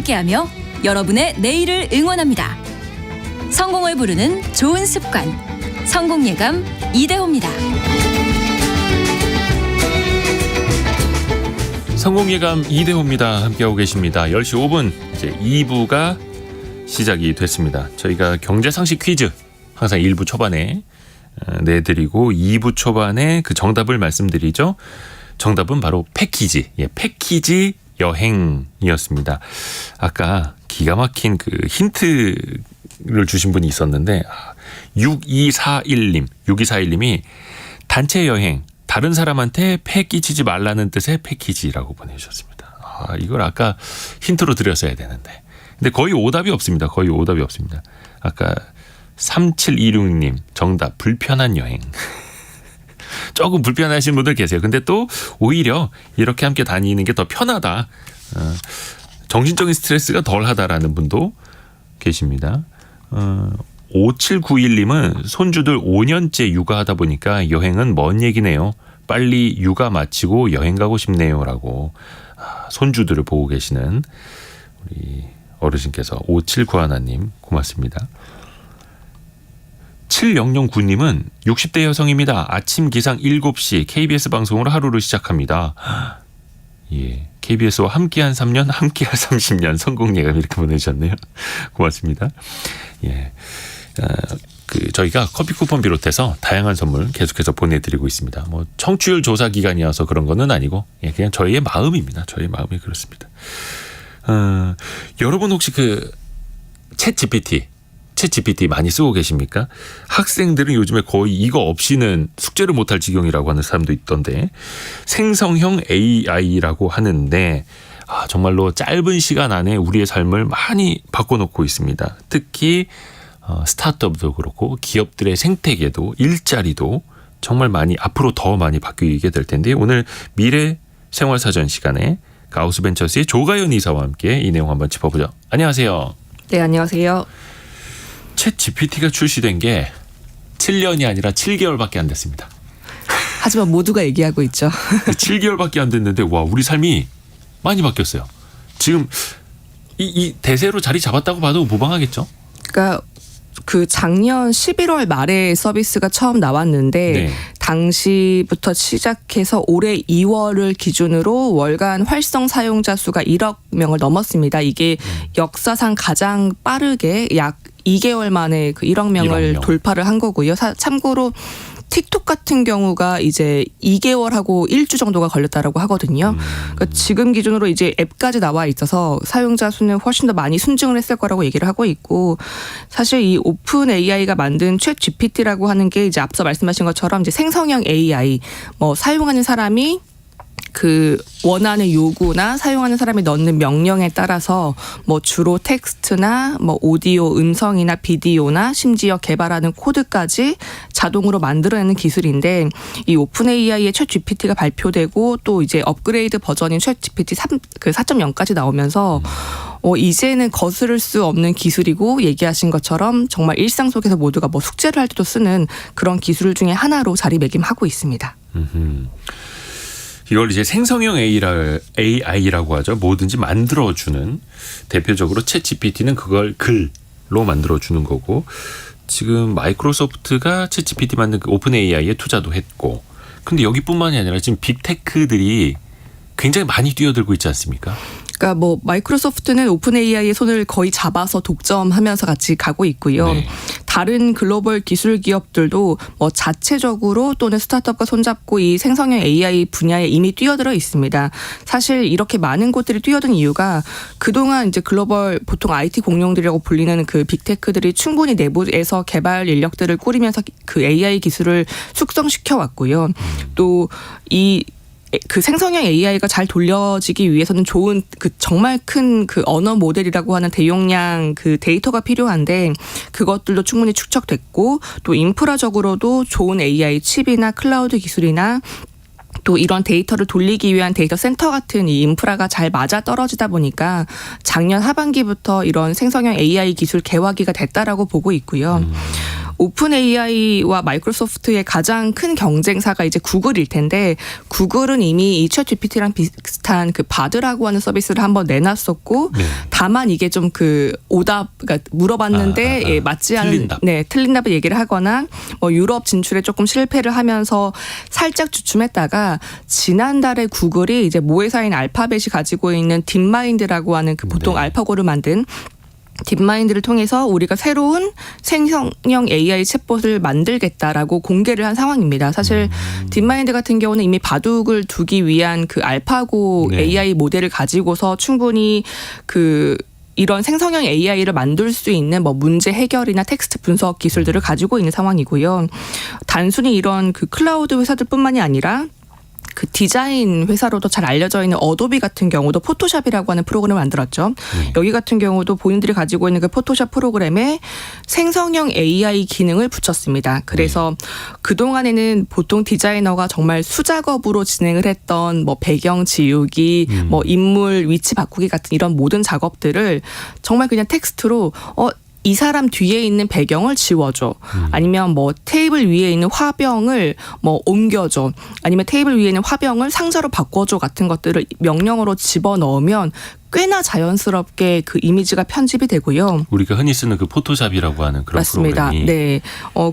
함께하며 여러분의 내일을 응원합니다. 성공을 부르는 좋은 습관, 성공예감 이대호입니다. 성공예감 이대호입니다. 함께하고 계십니다. 10시 5분 이제 2부가 시작이 됐습니다. 저희가 경제상식 퀴즈 항상 1부 초반에 내드리고 2부 초반에 그 정답을 말씀드리죠. 정답은 바로 패키지, 패키지 여행이었습니다. 아까 기가 막힌 그 힌트를 주신 분이 있었는데 6241님이 단체 여행, 다른 사람한테 폐 끼치지 말라는 뜻의 패키지라고 보내주셨습니다. 이걸 아까 힌트로 드렸어야 되는데. 근데 거의 오답이 없습니다. 아까 3726님 정답 불편한 여행. 조금 불편하신 분들 계세요. 근데 또 오히려 이렇게 함께 다니는 게 더 편하다. 정신적인 스트레스가 덜하다라는 분도 계십니다. 5791님은 손주들 5년째 육아하다 보니까 여행은 먼 얘기네요. 빨리 육아 마치고 여행 가고 싶네요. 라고 손주들을 보고 계시는 우리 어르신께서 5791님 고맙습니다. 7009님은 60대 여성입니다. 아침 기상 7시 KBS 방송으로 하루를 시작합니다. 예, KBS와 함께한 3년, 함께할 30년 성공예감 이렇게 보내주셨네요. 고맙습니다. 예, 저희가 커피 쿠폰 비롯해서 다양한 선물 계속해서 보내드리고 있습니다. 뭐 청취율 조사 기간이어서 그런 거는 아니고 그냥 저희의 마음입니다. 저희의 마음이 그렇습니다. 여러분 혹시 그 챗GPT 많이 쓰고 계십니까? 학생들은 요즘에 거의 이거 없이는 숙제를 못할 지경이라고 하는 사람도 있던데 생성형 AI라고 하는데 정말로 짧은 시간 안에 우리의 삶을 많이 바꿔놓고 있습니다. 특히 스타트업도 그렇고 기업들의 생태계도 일자리도 정말 많이 앞으로 더 많이 바뀌게 될 텐데 오늘 미래 생활사전 시간에 가우스벤처스의 조가연 이사와 함께 이 내용 한번 짚어보죠. 안녕하세요. 네, 안녕하세요. 챗 GPT가 출시된 게 7년이 아니라 7개월밖에 안 됐습니다. 하지만 모두가 얘기하고 있죠. 7개월밖에 안 됐는데 와 우리 삶이 많이 바뀌었어요. 지금 이 대세로 자리 잡았다고 봐도 무방하겠죠? 그러니까 그 작년 11월 말에 서비스가 처음 나왔는데 네. 당시부터 시작해서 올해 2월을 기준으로 월간 활성 사용자 수가 1억 명을 넘었습니다. 이게 역사상 가장 빠르게 약 2개월 만에 그 1억 명을 1억 명. 돌파를 한 거고요. 참고로 틱톡 같은 경우가 이제 2개월하고 1주 정도가 걸렸다라고 하거든요. 그러니까 지금 기준으로 이제 앱까지 나와 있어서 사용자 수는 훨씬 더 많이 순증을 했을 거라고 얘기를 하고 있고 사실 이 오픈 AI가 만든 챗 GPT라고 하는 게 이제 앞서 말씀하신 것처럼 이제 생성형 AI 뭐 사용하는 사람이 그 원하는 요구나 사용하는 사람이 넣는 명령에 따라서 뭐 주로 텍스트나 뭐 오디오, 음성이나 비디오나 심지어 개발하는 코드까지 자동으로 만들어내는 기술인데 이 오픈 AI의 챗 GPT가 발표되고 또 이제 업그레이드 버전인 챗 GPT 4.0까지 나오면서 이제는 거스를 수 없는 기술이고 얘기하신 것처럼 정말 일상 속에서 모두가 뭐 숙제를 할 때도 쓰는 그런 기술 중에 하나로 자리매김하고 있습니다. 이걸 이제 생성형 AI라고 하죠. 뭐든지 만들어주는 대표적으로 챗 GPT는 그걸 글로 만들어주는 거고 지금 마이크로소프트가 챗 GPT 만든 그 오픈 AI에 투자도 했고 근데 여기뿐만이 아니라 지금 빅테크들이 굉장히 많이 뛰어들고 있지 않습니까? 그러니까 뭐 마이크로소프트는 오픈 AI의 손을 거의 잡아서 독점하면서 같이 가고 있고요. 네. 다른 글로벌 기술 기업들도 뭐 자체적으로 또는 스타트업과 손잡고 이 생성형 AI 분야에 이미 뛰어들어 있습니다. 사실 이렇게 많은 곳들이 뛰어든 이유가 그동안 이제 글로벌 보통 IT 공룡들이라고 불리는 그 빅테크들이 충분히 내부에서 개발 인력들을 꾸리면서 그 AI 기술을 숙성시켜 왔고요. 또 그 생성형 AI가 잘 돌려지기 위해서는 좋은 그 정말 큰 그 언어 모델이라고 하는 대용량 그 데이터가 필요한데 그것들도 충분히 축적됐고 또 인프라적으로도 좋은 AI 칩이나 클라우드 기술이나 또 이런 데이터를 돌리기 위한 데이터 센터 같은 이 인프라가 잘 맞아 떨어지다 보니까 작년 하반기부터 이런 생성형 AI 기술 개화기가 됐다라고 보고 있고요. 오픈 AI와 마이크로소프트의 가장 큰 경쟁사가 이제 구글일 텐데 구글은 이미 이 챗 GPT랑 비슷한 그 바드라고 하는 서비스를 한번 내놨었고 네. 다만 이게 좀 그 오답 그러니까 물어봤는데 예, 맞지 않은 틀린 답. 틀린 답을 얘기를 하거나 뭐 유럽 진출에 조금 실패를 하면서 살짝 주춤했다가 지난달에 구글이 이제 모회사인 알파벳이 가지고 있는 딥마인드라고 하는 그 보통 네. 알파고를 만든 딥마인드를 통해서 우리가 새로운 생성형 AI 챗봇을 만들겠다라고 공개를 한 상황입니다. 사실 딥마인드 같은 경우는 이미 바둑을 두기 위한 그 알파고 네. AI 모델을 가지고서 충분히 그 이런 생성형 AI를 만들 수 있는 뭐 문제 해결이나 텍스트 분석 기술들을 가지고 있는 상황이고요. 단순히 이런 그 클라우드 회사들뿐만이 아니라 그 디자인 회사로도 잘 알려져 있는 어도비 같은 경우도 포토샵이라고 하는 프로그램을 만들었죠. 여기 같은 경우도 본인들이 가지고 있는 그 포토샵 프로그램에 생성형 AI 기능을 붙였습니다. 그래서 그동안에는 보통 디자이너가 정말 수작업으로 진행을 했던 뭐 배경 지우기, 뭐 인물 위치 바꾸기 같은 이런 모든 작업들을 정말 그냥 텍스트로 이 사람 뒤에 있는 배경을 지워줘. 아니면 뭐 테이블 위에 있는 화병을 뭐 옮겨줘. 아니면 테이블 위에 있는 화병을 상자로 바꿔줘 같은 것들을 명령어로 집어넣으면 꽤나 자연스럽게 그 이미지가 편집이 되고요. 우리가 흔히 쓰는 그 포토샵이라고 하는 그런 맞습니다. 프로그램이. 네.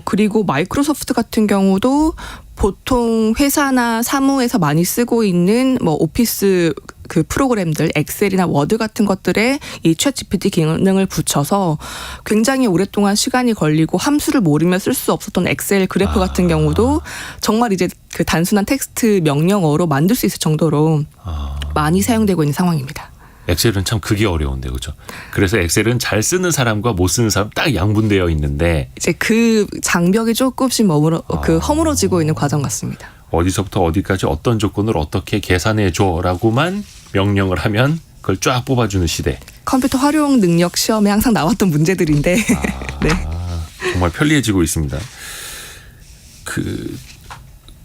그리고 마이크로소프트 같은 경우도 보통 회사나 사무에서 많이 쓰고 있는 뭐 오피스 그 프로그램들 엑셀이나 워드 같은 것들에 이 챗 GPT 기능을 붙여서 굉장히 오랫동안 시간이 걸리고 함수를 모르면 쓸 수 없었던 엑셀 그래프 같은 경우도 정말 이제 그 단순한 텍스트 명령어로 만들 수 있을 정도로 많이 사용되고 있는 상황입니다. 엑셀은 참 그게 어려운데 그렇죠. 그래서 엑셀은 잘 쓰는 사람과 못 쓰는 사람 딱 양분되어 있는데 이제 그 장벽이 조금씩 허물어지고 있는 과정 같습니다. 어디서부터 어디까지 어떤 조건을 어떻게 계산해 줘라고만 명령을 하면 그걸 쫙 뽑아주는 시대. 컴퓨터 활용 능력 시험에 항상 나왔던 문제들인데 네. 정말 편리해지고 있습니다. 그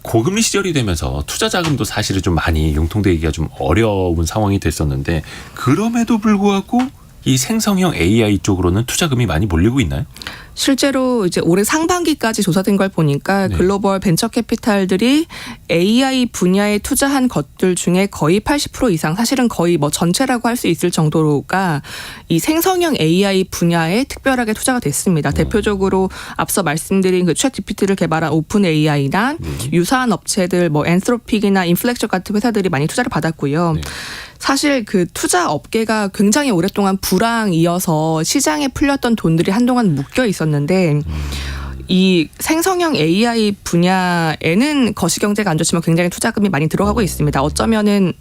고금리 시절이 되면서 투자 자금도 사실은 좀 많이 융통되기가 좀 어려운 상황이 됐었는데 그럼에도 불구하고 이 생성형 AI 쪽으로는 투자금이 많이 몰리고 있나요? 실제로 이제 올해 상반기까지 조사된 걸 보니까 네. 글로벌 벤처 캐피탈들이 AI 분야에 투자한 것들 중에 거의 80% 이상 사실은 거의 뭐 전체라고 할 수 있을 정도가 이 생성형 AI 분야에 특별하게 투자가 됐습니다. 대표적으로 앞서 말씀드린 그 챗 GPT를 개발한 오픈 AI나 유사한 업체들 뭐 엔스로픽이나 인플렉션 같은 회사들이 많이 투자를 받았고요. 네. 사실 그 투자 업계가 굉장히 오랫동안 불황이어서 시장에 풀렸던 돈들이 한동안 묶여 있었는데 이 생성형 AI 분야에는 거시경제가 안 좋지만 굉장히 투자금이 많이 들어가고 있습니다. 어쩌면은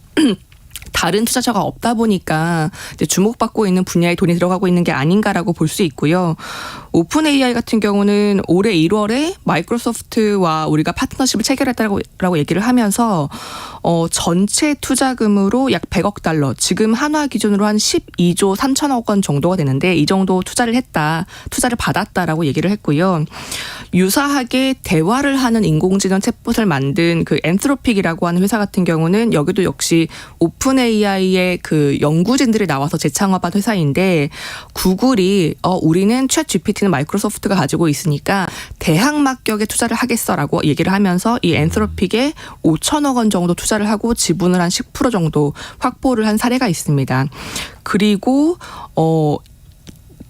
다른 투자처가 없다 보니까 이제 주목받고 있는 분야에 돈이 들어가고 있는 게 아닌가라고 볼 수 있고요. 오픈 AI 같은 경우는 올해 1월에 마이크로소프트와 우리가 파트너십을 체결했다고 얘기를 하면서 전체 투자금으로 약 100억 달러, 지금 한화 기준으로 한 12조 3천억 원 정도가 되는데 이 정도 투자를 받았다라고 얘기를 했고요. 유사하게 대화를 하는 인공지능 챗봇을 만든 그 엔스로픽이라고 하는 회사 같은 경우는 여기도 역시 오픈 AI의 그 연구진들이 나와서 재창업한 회사인데 구글이 우리는 챗 GPT는 마이크로소프트가 가지고 있으니까 대항마격에 투자를 하겠어라고 얘기를 하면서 이 엔스로픽에 5천억 원 정도 투자를 하고 지분을 한 10% 정도 확보를 한 사례가 있습니다. 그리고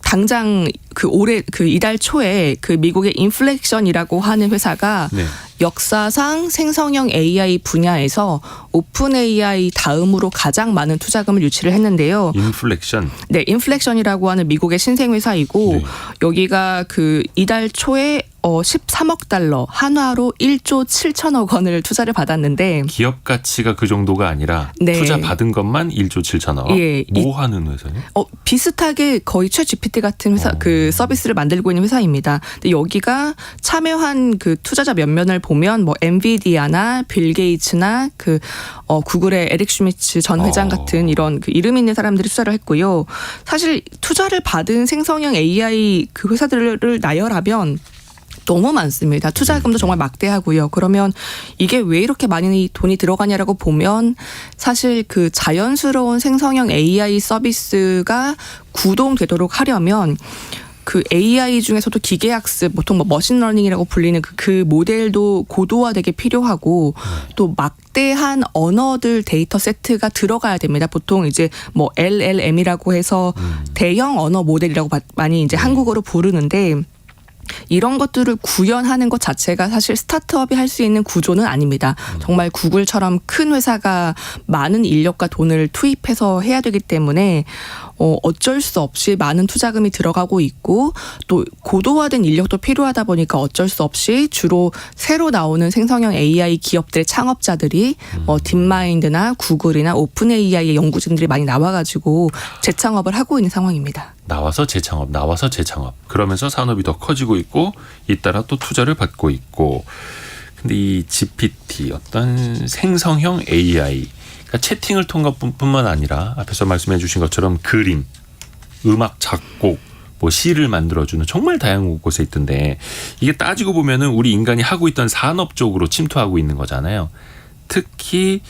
당장 그 올해 그 이달 초에 그 미국의 인플렉션이라고 하는 회사가 네. 역사상 생성형 AI 분야에서 오픈 AI 다음으로 가장 많은 투자금을 유치를 했는데요. 인플렉션. 네, 인플렉션이라고 하는 미국의 신생 회사이고 네. 여기가 그 이달 초에 13억 달러, 한화로 1조 7천억 원을 투자를 받았는데 기업 가치가 그 정도가 아니라 네. 투자 받은 것만 1조 7천억. 예, 뭐 하는 회사요? 비슷하게 거의 챗 GPT 같은 회사 그 서비스를 만들고 있는 회사입니다. 근데 여기가 참여한 그 투자자 몇몇을 보면 뭐 엔비디아나 빌 게이츠나 그 구글의 에릭 슈미츠 전 회장 같은 이런 그 이름 있는 사람들이 투자를 했고요. 사실 투자를 받은 생성형 AI 그 회사들을 나열하면 너무 많습니다. 투자금도 정말 막대하고요. 그러면 이게 왜 이렇게 많이 돈이 들어가냐라고 보면 사실 그 자연스러운 생성형 AI 서비스가 구동되도록 하려면 그 AI 중에서도 기계학습, 보통 뭐 머신러닝이라고 불리는 그 모델도 고도화되게 필요하고 또 막대한 언어들 데이터 세트가 들어가야 됩니다. 보통 이제 뭐 LLM이라고 해서 대형 언어 모델이라고 많이 이제 한국어로 부르는데 이런 것들을 구현하는 것 자체가 사실 스타트업이 할 수 있는 구조는 아닙니다. 정말 구글처럼 큰 회사가 많은 인력과 돈을 투입해서 해야 되기 때문에 어쩔 수 없이 많은 투자금이 들어가고 있고 또 고도화된 인력도 필요하다 보니까 어쩔 수 없이 주로 새로 나오는 생성형 AI 기업들의 창업자들이 뭐 딥마인드나 구글이나 오픈 AI의 연구진들이 많이 나와가지고 재창업을 하고 있는 상황입니다. 나와서 재창업. 그러면서 산업이 더 커지고 있고 잇따라 또 투자를 받고 있고. 근데 이 GPT 어떤 생성형 AI 그러니까 채팅을 통한 뿐만 아니라 앞에서 말씀해 주신 것처럼 그림, 음악 작곡, 뭐 시를 만들어주는 정말 다양한 곳에 있던데 이게 따지고 보면은 우리 인간이 하고 있던 산업 쪽으로 침투하고 있는 거잖아요. 특히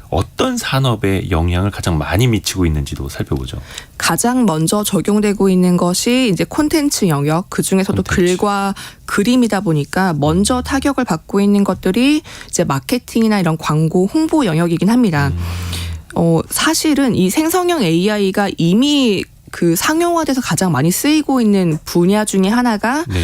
어떤 산업에 영향을 가장 많이 미치고 있는지도 살펴보죠. 가장 먼저 적용되고 있는 것이 이제 콘텐츠 영역, 그 중에서도 글과 그림이다 보니까 먼저 타격을 받고 있는 것들이 이제 마케팅이나 이런 광고, 홍보 영역이긴 합니다. 사실은 이 생성형 AI가 이미 그 상용화돼서 가장 많이 쓰이고 있는 분야 중에 하나가 네.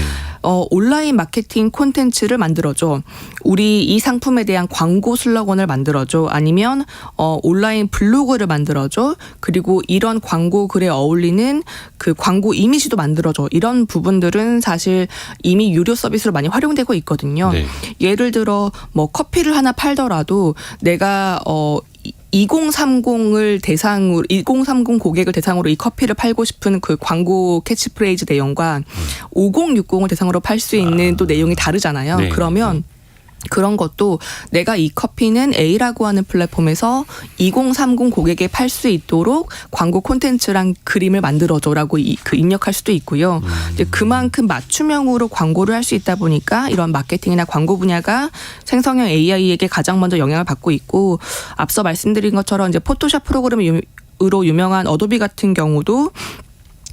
온라인 마케팅 콘텐츠를 만들어줘. 우리 이 상품에 대한 광고 슬로건을 만들어줘. 아니면 온라인 블로그를 만들어줘. 그리고 이런 광고 글에 어울리는 그 광고 이미지도 만들어줘. 이런 부분들은 사실 이미 유료 서비스로 많이 활용되고 있거든요. 네. 예를 들어 뭐 커피를 하나 팔더라도 내가 2030을 대상으로 2030 고객을 대상으로 이 커피를 팔고 싶은 그 광고 캐치프레이즈 내용과 5060을 대상으로 팔 수 있는 또 내용이 다르잖아요. 네. 그러면 그런 것도 내가 이 커피는 A라고 하는 플랫폼에서 2030 고객에 팔 수 있도록 광고 콘텐츠랑 그림을 만들어줘라고 그 입력할 수도 있고요. 이제 그만큼 맞춤형으로 광고를 할 수 있다 보니까 이런 마케팅이나 광고 분야가 생성형 AI에게 가장 먼저 영향을 받고 있고 앞서 말씀드린 것처럼 이제 포토샵 프로그램으로 유명한 어도비 같은 경우도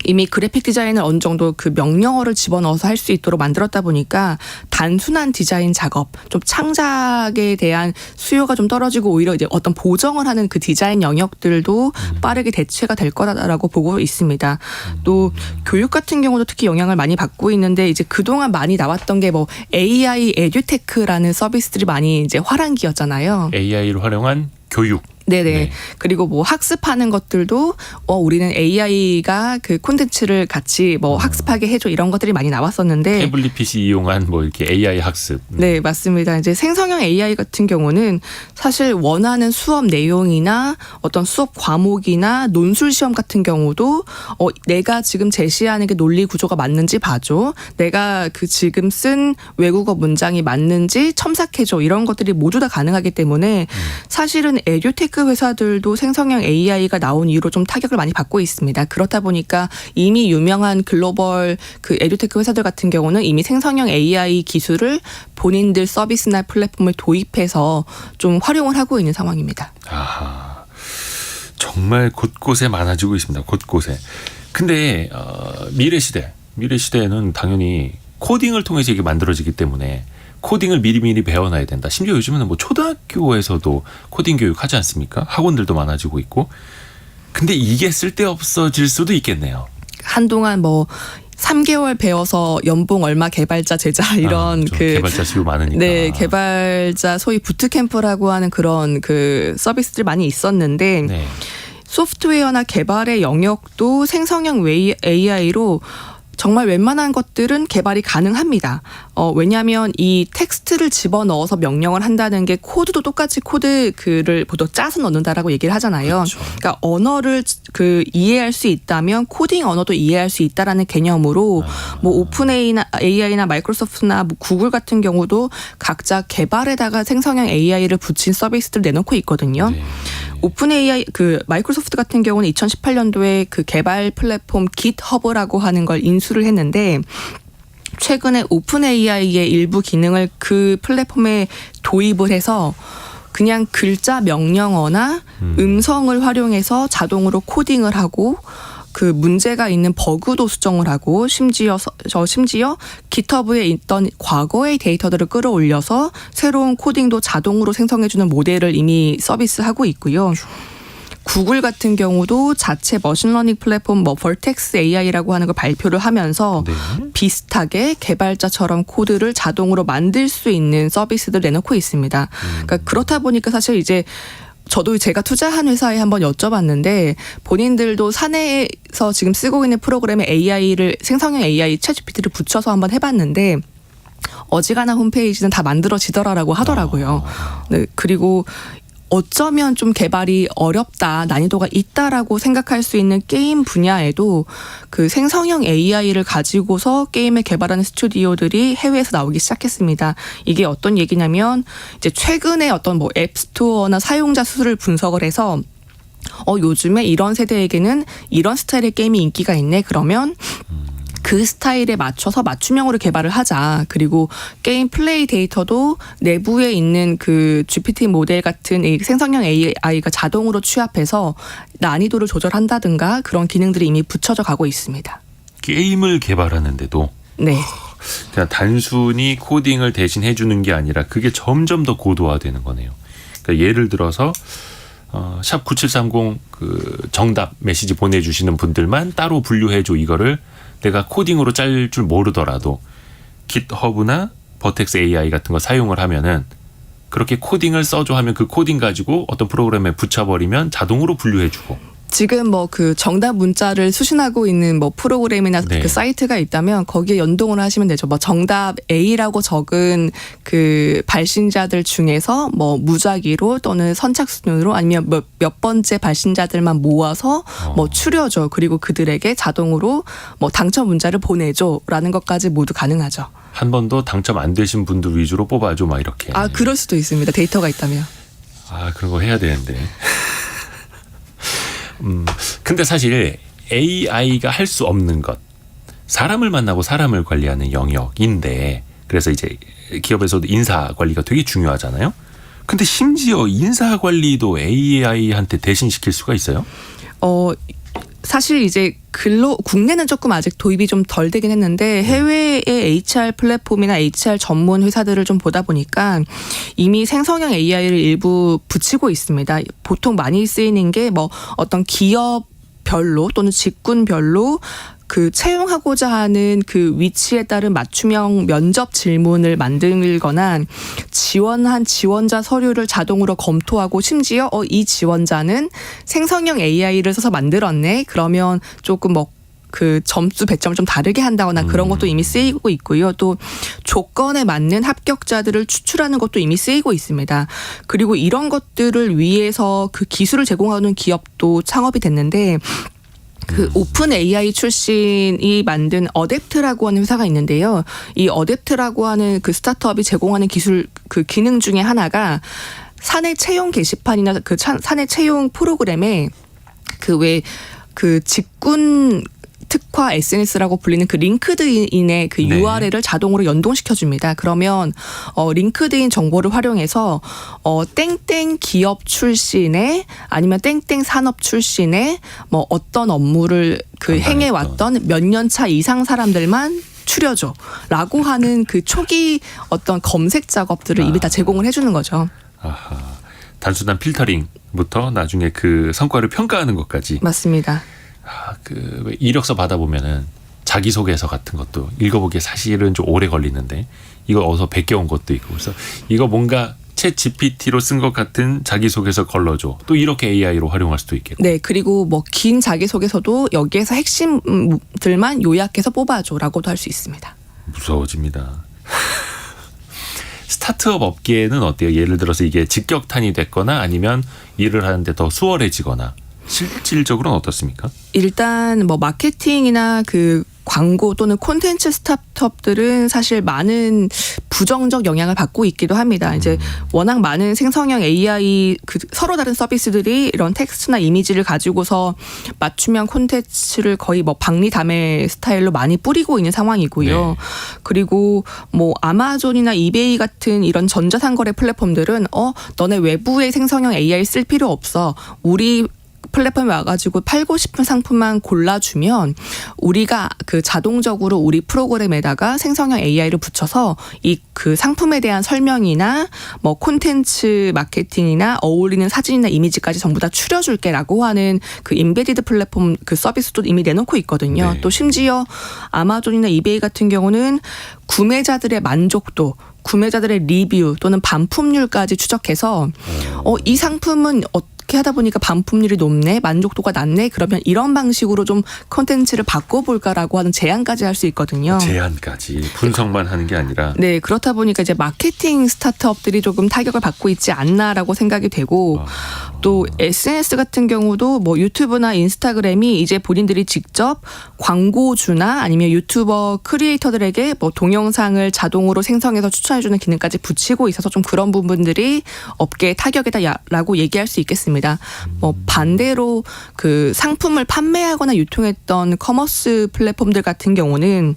이미 그래픽 디자인을 어느 정도 그 명령어를 집어넣어서 할 수 있도록 만들었다 보니까 단순한 디자인 작업, 좀 창작에 대한 수요가 좀 떨어지고 오히려 이제 어떤 보정을 하는 그 디자인 영역들도 빠르게 대체가 될 거라고 보고 있습니다. 또 교육 같은 경우도 특히 영향을 많이 받고 있는데 이제 그동안 많이 나왔던 게 뭐 AI 에듀테크라는 서비스들이 많이 이제 화랑기였잖아요. AI를 활용한 교육. 네네. 네. 그리고 뭐 학습하는 것들도 우리는 AI가 그 콘텐츠를 같이 뭐 학습하게 해줘 이런 것들이 많이 나왔었는데 태블릿 PC 이용한 뭐 이렇게 AI 학습. 네, 맞습니다. 이제 생성형 AI 같은 경우는 사실 원하는 수업 내용이나 어떤 수업 과목이나 논술 시험 같은 경우도 내가 지금 제시하는 게 논리 구조가 맞는지 봐줘. 내가 그 지금 쓴 외국어 문장이 맞는지 첨삭해줘. 이런 것들이 모두 다 가능하기 때문에 사실은 에듀테크 회사들도 생성형 AI가 나온 이후로 좀 타격을 많이 받고 있습니다. 그렇다 보니까 이미 유명한 글로벌 그 에듀테크 회사들 같은 경우는 이미 생성형 AI 기술을 본인들 서비스나 플랫폼을 도입해서 좀 활용을 하고 있는 상황입니다. 아, 정말 곳곳에 많아지고 있습니다. 곳곳에. 근데 미래 시대에는 당연히 코딩을 통해서 이게 만들어지기 때문에 코딩을 미리미리 배워놔야 된다. 심지어 요즘에는 뭐 초등학교에서도 코딩 교육 하지 않습니까? 학원들도 많아지고 있고. 근데 이게 쓸데없어질 수도 있겠네요. 한동안 뭐 3개월 배워서 연봉 얼마 개발자 제자 이런 개발자 수요 많으니까. 네, 개발자 소위 부트캠프라고 하는 그런 그 서비스들 많이 있었는데 네. 소프트웨어나 개발의 영역도 생성형 AI로 정말 웬만한 것들은 개발이 가능합니다. 왜냐하면 이 텍스트를 집어넣어서 명령을 한다는 게 코드도 똑같이 코드 글을 보통 짜서 넣는다라고 얘기를 하잖아요. 그렇죠. 그러니까 언어를 이해할 수 있다면 코딩 언어도 이해할 수 있다라는 개념으로 뭐 오픈 AI나 마이크로소프트나 뭐 구글 같은 경우도 각자 개발에다가 생성형 AI를 붙인 서비스들 내놓고 있거든요. 네. 오픈 AI 마이크로소프트 같은 경우는 2018년도에 그 개발 플랫폼 GitHub라고 하는 걸 인수를 했는데 최근에 오픈 AI의 일부 기능을 그 플랫폼에 도입을 해서 그냥 글자 명령어나 음성을 활용해서 자동으로 코딩을 하고 그 문제가 있는 버그도 수정을 하고 심지어 GitHub에 있던 과거의 데이터들을 끌어올려서 새로운 코딩도 자동으로 생성해주는 모델을 이미 서비스하고 있고요. 구글 같은 경우도 자체 머신러닝 플랫폼 벌텍스 AI라고 하는 걸 발표를 하면서 네. 비슷하게 개발자처럼 코드를 자동으로 만들 수 있는 서비스를 내놓고 있습니다. 그러니까 그렇다 보니까 사실 이제 저도 제가 투자한 회사에 한번 여쭤봤는데 본인들도 사내에서 지금 쓰고 있는 프로그램에 AI를 생성형 AI 챗GPT를 붙여서 한번 해봤는데 어지간한 홈페이지는 다 만들어지더라라고 하더라고요. 네, 그리고 어쩌면 좀 개발이 어렵다, 난이도가 있다라고 생각할 수 있는 게임 분야에도 그 생성형 AI를 가지고서 게임을 개발하는 스튜디오들이 해외에서 나오기 시작했습니다. 이게 어떤 얘기냐면 이제 최근에 어떤 뭐 앱스토어나 사용자 수를 분석을 해서 요즘에 이런 세대에게는 이런 스타일의 게임이 인기가 있네. 그러면 그 스타일에 맞춰서 맞춤형으로 개발을 하자. 그리고 게임 플레이 데이터도 내부에 있는 그 GPT 모델 같은 이 생성형 AI가 자동으로 취합해서 난이도를 조절한다든가 그런 기능들이 이미 붙여져 가고 있습니다. 게임을 개발하는데도 네. 그냥 단순히 코딩을 대신 해주는 게 아니라 그게 점점 더 고도화되는 거네요. 그러니까 예를 들어서 샵 9730 그 정답 메시지 보내주시는 분들만 따로 분류해줘. 이거를 내가 코딩으로 짤 줄 모르더라도 GitHub나 버텍스 AI 같은 거 사용을 하면은 그렇게 코딩을 써줘 하면 그 코딩 가지고 어떤 프로그램에 붙여버리면 자동으로 분류해주고. 지금 뭐 그 정답 문자를 수신하고 있는 뭐 프로그램이나 네. 그 사이트가 있다면 거기에 연동을 하시면 되죠. 뭐 정답 A라고 적은 그 발신자들 중에서 뭐 무작위로 또는 선착순으로 아니면 몇 번째 발신자들만 모아서 뭐 추려줘. 그리고 그들에게 자동으로 뭐 당첨 문자를 보내줘라는 것까지 모두 가능하죠. 한 번도 당첨 안 되신 분들 위주로 뽑아줘 막 이렇게. 아, 그럴 수도 있습니다. 데이터가 있다면. 아, 그런 거 해야 되는데. 근데 사실 AI가 할 수 없는 것, 사람을 만나고 사람을 관리하는 영역인데, 그래서 이제 기업에서도 인사 관리가 되게 중요하잖아요. 근데 심지어 인사 관리도 AI한테 대신 시킬 수가 있어요? 사실 이제 국내는 조금 아직 도입이 좀 덜 되긴 했는데 해외의 HR 플랫폼이나 HR 전문 회사들을 좀 보다 보니까 이미 생성형 AI를 일부 붙이고 있습니다. 보통 많이 쓰이는 게 뭐 어떤 기업별로 또는 직군별로 그 채용하고자 하는 그 위치에 따른 맞춤형 면접 질문을 만들거나 지원한 지원자 서류를 자동으로 검토하고 심지어 이 지원자는 생성형 AI를 써서 만들었네. 그러면 조금 뭐 그 점수 배점을 좀 다르게 한다거나 그런 것도 이미 쓰이고 있고요. 또 조건에 맞는 합격자들을 추출하는 것도 이미 쓰이고 있습니다. 그리고 이런 것들을 위해서 그 기술을 제공하는 기업도 창업이 됐는데 그 오픈 AI 출신이 만든 어댑트라고 하는 회사가 있는데요. 이 어댑트라고 하는 그 스타트업이 제공하는 기술 그 기능 중에 하나가 사내 채용 게시판이나 그 사내 채용 프로그램에 그 직군 특화 SNS라고 불리는 그 링크드인의 그 네. URL을 자동으로 연동시켜 줍니다. 그러면 링크드인 정보를 활용해서 땡땡 기업 출신의 아니면 땡땡 산업 출신의 뭐 어떤 업무를 그 행해 왔던 몇 년 차 이상 사람들만 추려줘라고 하는 그 초기 어떤 검색 작업들을 이미 다 제공을 해주는 거죠. 아하. 단순한 필터링부터 나중에 그 성과를 평가하는 것까지. 맞습니다. 그 이력서 받아보면은 자기소개서 같은 것도 읽어보기에 사실은 좀 오래 걸리는데 이거 어디서 베껴온 것도 있고, 그래서 이거 뭔가 챗 GPT로 쓴 것 같은 자기소개서 걸러줘. 또 이렇게 AI로 활용할 수도 있겠고. 네, 그리고 뭐 긴 자기소개서도 여기에서 핵심들만 요약해서 뽑아줘라고도 할 수 있습니다. 무서워집니다. 스타트업 업계는 어때요? 예를 들어서 이게 직격탄이 됐거나 아니면 일을 하는데 더 수월해지거나 실질적으로는 어떻습니까? 일단 뭐 마케팅이나 그 광고 또는 콘텐츠 스타트업들은 사실 많은 부정적 영향을 받고 있기도 합니다. 이제 워낙 많은 생성형 AI 그 서로 다른 서비스들이 이런 텍스트나 이미지를 가지고서 맞춤형 콘텐츠를 거의 뭐 박리담의 스타일로 많이 뿌리고 있는 상황이고요. 네. 그리고 뭐 아마존이나 이베이 같은 이런 전자상거래 플랫폼들은 너네 외부의 생성형 AI 쓸 필요 없어. 우리 플랫폼에 와가지고 팔고 싶은 상품만 골라주면 우리가 그 자동적으로 우리 프로그램에다가 생성형 AI를 붙여서 이 그 상품에 대한 설명이나 뭐 콘텐츠 마케팅이나 어울리는 사진이나 이미지까지 전부 다 추려줄게라고 하는 그 인베디드 플랫폼 그 서비스도 이미 내놓고 있거든요. 네. 또 심지어 아마존이나 이베이 같은 경우는 구매자들의 만족도, 구매자들의 리뷰 또는 반품률까지 추적해서 이 상품은 어떻게 하다 보니까 반품률이 높네, 만족도가 낮네, 그러면 이런 방식으로 좀 콘텐츠를 바꿔볼까라고 하는 제안까지 할 수 있거든요. 제안까지 분석만 하는 게 아니라. 네, 그렇다 보니까 이제 마케팅 스타트업들이 조금 타격을 받고 있지 않나라고 생각이 되고 또 SNS 같은 경우도 뭐 유튜브나 인스타그램이 이제 본인들이 직접 광고주나 아니면 유튜버 크리에이터들에게 뭐 동영상을 자동으로 생성해서 추천해주는 기능까지 붙이고 있어서 좀 그런 부분들이 업계의 타격이다라고 얘기할 수 있겠습니다. 뭐 반대로 그 상품을 판매하거나 유통했던 커머스 플랫폼들 같은 경우는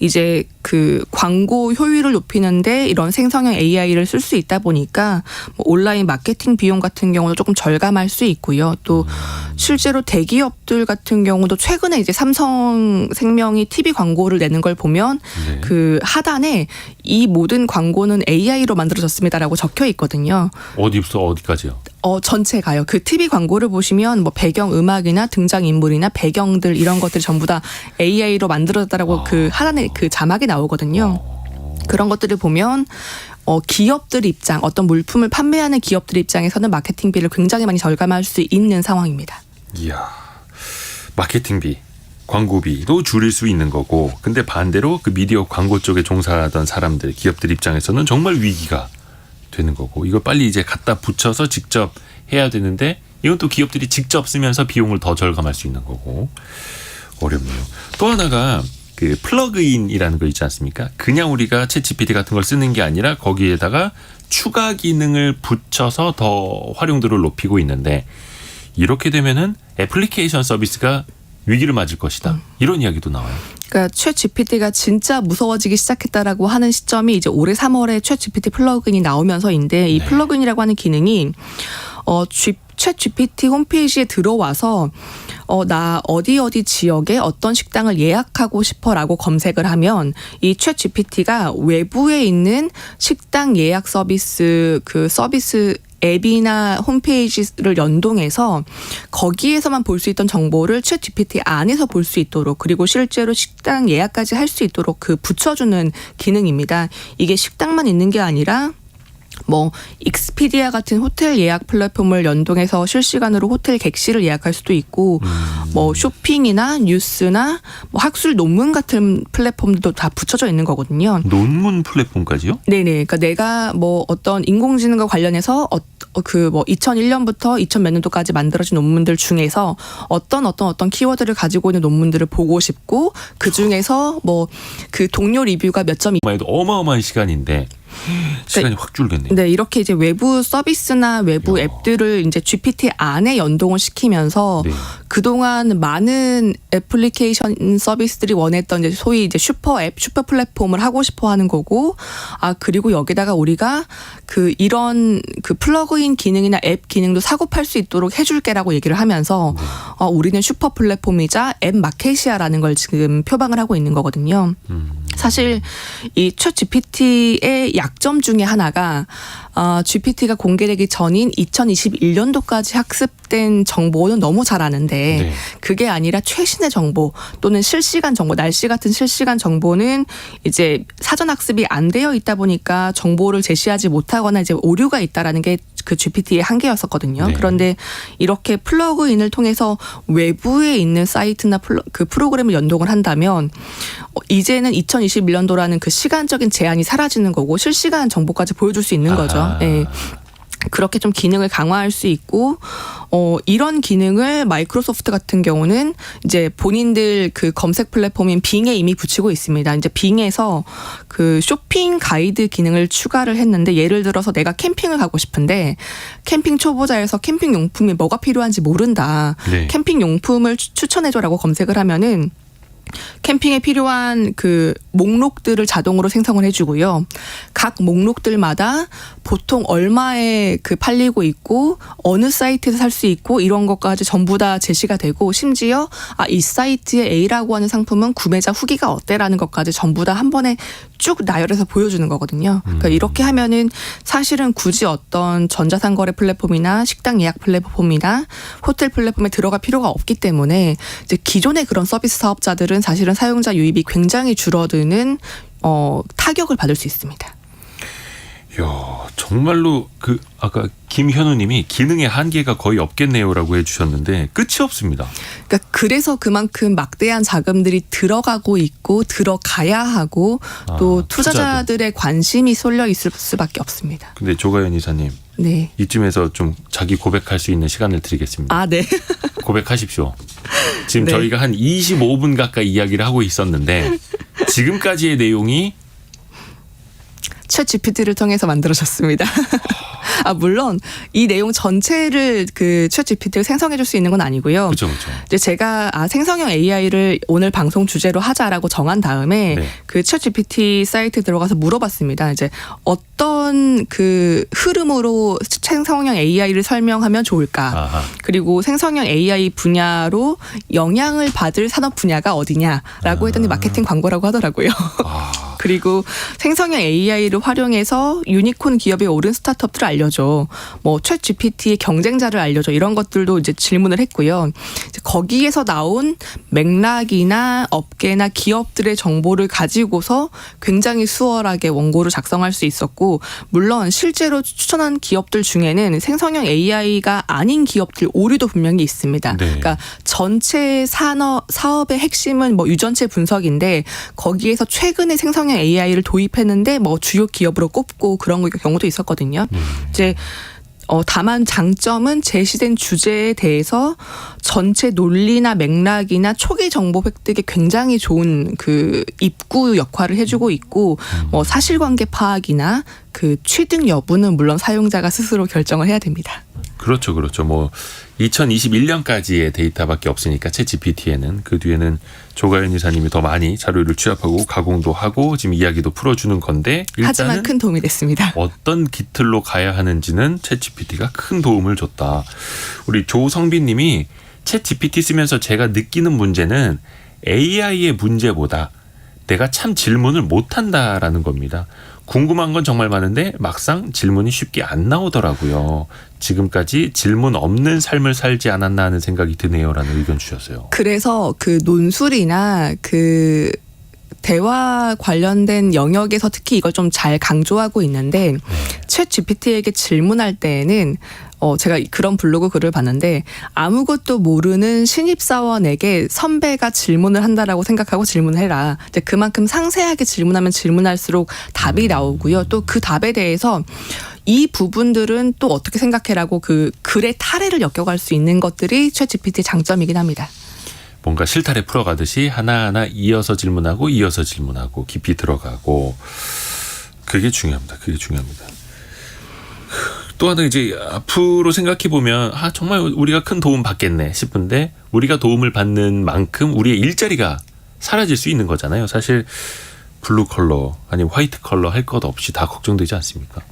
이제 그 광고 효율을 높이는데 이런 생성형 AI를 쓸 수 있다 보니까 뭐 온라인 마케팅 비용 같은 경우도 조금 절감할 수 있고요. 또 실제로 대기업들 같은 경우도 최근에 이제 삼성생명이 TV 광고를 내는 걸 보면 네. 그 하단에 이 모든 광고는 AI로 만들어졌습니다라고 적혀 있거든요. 어디부터 어디까지요? 전체가요. 그 TV 광고를 보시면 뭐 배경 음악이나 등장 인물이나 배경들 이런 것들이 전부 다 AI로 만들어졌다라고 그 하단에 그 자막이 나오거든요. 그런 것들을 보면 기업들 입장, 어떤 물품을 판매하는 기업들 입장에서는 마케팅비를 굉장히 많이 절감할 수 있는 상황입니다. 이야, 마케팅비, 광고비도 줄일 수 있는 거고, 근데 반대로 그 미디어 광고 쪽에 종사하던 사람들, 기업들 입장에서는 정말 위기가 되는 거고, 이걸 빨리 이제 갖다 붙여서 직접 해야 되는데 이건 또 기업들이 직접 쓰면서 비용을 더 절감할 수 있는 거고 어렵네요. 또 하나가 그 플러그인이라는 거 있지 않습니까? 그냥 우리가 챗GPT 같은 걸 쓰는 게 아니라 거기에다가 추가 기능을 붙여서 더 활용도를 높이고 있는데 이렇게 되면은 애플리케이션 서비스가 위기를 맞을 것이다. 이런 이야기도 나와요. 그러니까 챗 GPT가 진짜 무서워지기 시작했다라고 하는 시점이 이제 올해 3월에 챗 GPT 플러그인이 나오면서인데 이 네. 플러그인이라고 하는 기능이 챗 GPT 홈페이지에 들어와서 나 어디 지역에 어떤 식당을 예약하고 싶어라고 검색을 하면 이 챗 GPT가 외부에 있는 식당 예약 서비스 그 서비스 앱이나 홈페이지를 연동해서 거기에서만 볼 수 있던 정보를 챗 GPT 안에서 볼 수 있도록 그리고 실제로 식당 예약까지 할 수 있도록 그 붙여주는 기능입니다. 이게 식당만 있는 게 아니라 뭐 익스피디아 같은 호텔 예약 플랫폼을 연동해서 실시간으로 호텔 객실을 예약할 수도 있고 뭐 쇼핑이나 뉴스나 뭐 학술 논문 같은 플랫폼도 다 붙여져 있는 거거든요. 논문 플랫폼까지요? 네네. 그러니까 내가 뭐 어떤 인공지능과 관련해서 그 뭐 2001년부터 2000 몇 년도까지 만들어진 논문들 중에서 어떤 키워드를 가지고 있는 논문들을 보고 싶고 그 중에서 뭐 그 동료 리뷰가 몇 점이 해도 어마어마한 시간인데 시간이 확 줄겠네요. 네, 이렇게 이제 외부 서비스나 외부 앱들을 이제 GPT 안에 연동을 시키면서 네. 그동안 많은 애플리케이션 서비스들이 원했던 이제 소위 이제 슈퍼 앱, 슈퍼 플랫폼을 하고 싶어 하는 거고, 그리고 여기다가 우리가 그 이런 그 플러그인 기능이나 앱 기능도 사고 팔 수 있도록 해줄게라고 얘기를 하면서 우리는 슈퍼 플랫폼이자 앱 마켓이야라는 걸 지금 표방을 하고 있는 거거든요. 사실 이 챗 GPT의 약점 중에 하나가 GPT가 공개되기 전인 2021년도까지 학습된 정보는 너무 잘 아는데 네. 그게 아니라 최신의 정보 또는 실시간 정보, 날씨 같은 실시간 정보는 이제 사전 학습이 안 되어 있다 보니까 정보를 제시하지 못하거나 이제 오류가 있다라는 게 그 GPT의 한계였었거든요. 네. 그런데 이렇게 플러그인을 통해서 외부에 있는 사이트나 그 프로그램을 연동을 한다면 이제는 2021년도라는 그 시간적인 제한이 사라지는 거고 실시간 정보까지 보여줄 수 있는 거죠. 네. 그렇게 좀 기능을 강화할 수 있고 이런 기능을 마이크로소프트 같은 경우는 이제 본인들 그 검색 플랫폼인 빙에 이미 붙이고 있습니다. 이제 빙에서 그 쇼핑 가이드 기능을 추가를 했는데 예를 들어서 내가 캠핑을 가고 싶은데 캠핑 초보자에서 캠핑 용품이 뭐가 필요한지 모른다. 네. 캠핑 용품을 추천해줘라고 검색을 하면은 캠핑에 필요한 그 목록들을 자동으로 생성을 해주고요. 각 목록들마다 보통 얼마에 그 팔리고 있고 어느 사이트에서 살 수 있고 이런 것까지 전부 다 제시가 되고 심지어 이 사이트의 A라고 하는 상품은 구매자 후기가 어때라는 것까지 전부 다 한 번에 쭉 나열해서 보여주는 거거든요. 그러니까 이렇게 하면은 사실은 굳이 어떤 전자상거래 플랫폼이나 식당 예약 플랫폼이나 호텔 플랫폼에 들어갈 필요가 없기 때문에 이제 기존의 그런 서비스 사업자들은 사실은 사용자 유입이 굉장히 줄어드는 타격을 받을 수 있습니다. 이야, 정말로 아까 김현우님이 기능의 한계가 거의 없겠네요라고 해주셨는데 끝이 없습니다. 그러니까 그래서 그만큼 막대한 자금들이 들어가고 있고 들어가야 하고 또 투자자들의 관심이 쏠려 있을 수밖에 없습니다. 근데 조가연 이사님, 네. 이쯤에서 좀 자기 고백할 수 있는 시간을 드리겠습니다. 네. 고백하십시오. 지금 네. 저희가 한 25분 가까이 이야기를 하고 있었는데 지금까지의 내용이 챗 GPT를 통해서 만들어졌습니다. 물론 이 내용 전체를 그 챗 GPT가 생성해줄 수 있는 건 아니고요. 그렇죠, 그렇죠. 이제 제가 생성형 AI를 오늘 방송 주제로 하자라고 정한 다음에 네. 그 챗 GPT 사이트 들어가서 물어봤습니다. 이제 어떤 그 흐름으로 생성형 AI를 설명하면 좋을까? 아하. 그리고 생성형 AI 분야로 영향을 받을 산업 분야가 어디냐라고 했더니 마케팅 광고라고 하더라고요. 그리고 생성형 AI를 활용해서 유니콘 기업에 오른 스타트업들을 알려줘. 챗 GPT의 경쟁자를 알려줘. 이런 것들도 이제 질문을 했고요. 이제 거기에서 나온 맥락이나 업계나 기업들의 정보를 가지고서 굉장히 수월하게 원고를 작성할 수 있었고, 물론 실제로 추천한 기업들 중에는 생성형 AI가 아닌 기업들 오류도 분명히 있습니다. 네. 그러니까 전체 사업의 핵심은 유전체 분석인데 거기에서 최근에 생성형 AI를 도입했는데 주요 기업으로 꼽고 그런 경우도 있었거든요. 이제 다만 장점은 제시된 주제에 대해서 전체 논리나 맥락이나 초기 정보 획득에 굉장히 좋은 그 입구 역할을 해주고 있고, 사실관계 파악이나 그 취득 여부는 물론 사용자가 스스로 결정을 해야 됩니다. 그렇죠, 그렇죠. 2021년까지의 데이터밖에 없으니까 챗 GPT에는 그 뒤에는 조가연 이사님이 더 많이 자료를 취합하고 가공도 하고 지금 이야기도 풀어주는 건데 하지만 큰 도움이 됐습니다. 어떤 기틀로 가야 하는지는 챗 GPT가 큰 도움을 줬다. 우리 조성빈님이 챗 GPT 쓰면서 제가 느끼는 문제는 AI의 문제보다 내가 참 질문을 못한다라는 겁니다. 궁금한 건 정말 많은데 막상 질문이 쉽게 안 나오더라고요. 지금까지 질문 없는 삶을 살지 않았나 하는 생각이 드네요라는 의견 주셨어요. 그래서 그 논술이나 그 대화 관련된 영역에서 특히 이걸 좀 잘 강조하고 있는데, 챗 GPT에게 질문할 때에는 제가 그런 블로그 글을 봤는데, 아무것도 모르는 신입사원에게 선배가 질문을 한다라고 생각하고 질문해라. 이제 그만큼 상세하게 질문하면 질문할수록 답이 나오고요. 또 그 답에 대해서 이 부분들은 또 어떻게 생각해라고 그 글의 타래를 엮여갈 수 있는 것들이 챗 GPT의 장점이긴 합니다. 뭔가 실타래 풀어가듯이 하나하나 이어서 질문하고 깊이 들어가고, 그게 중요합니다. 그게 중요합니다. 또 하나 이제 앞으로 생각해 보면 정말 우리가 큰 도움 받겠네 싶은데, 우리가 도움을 받는 만큼 우리의 일자리가 사라질 수 있는 거잖아요. 사실 블루 컬러 아니면 화이트 컬러 할 것 없이 다 걱정되지 않습니까?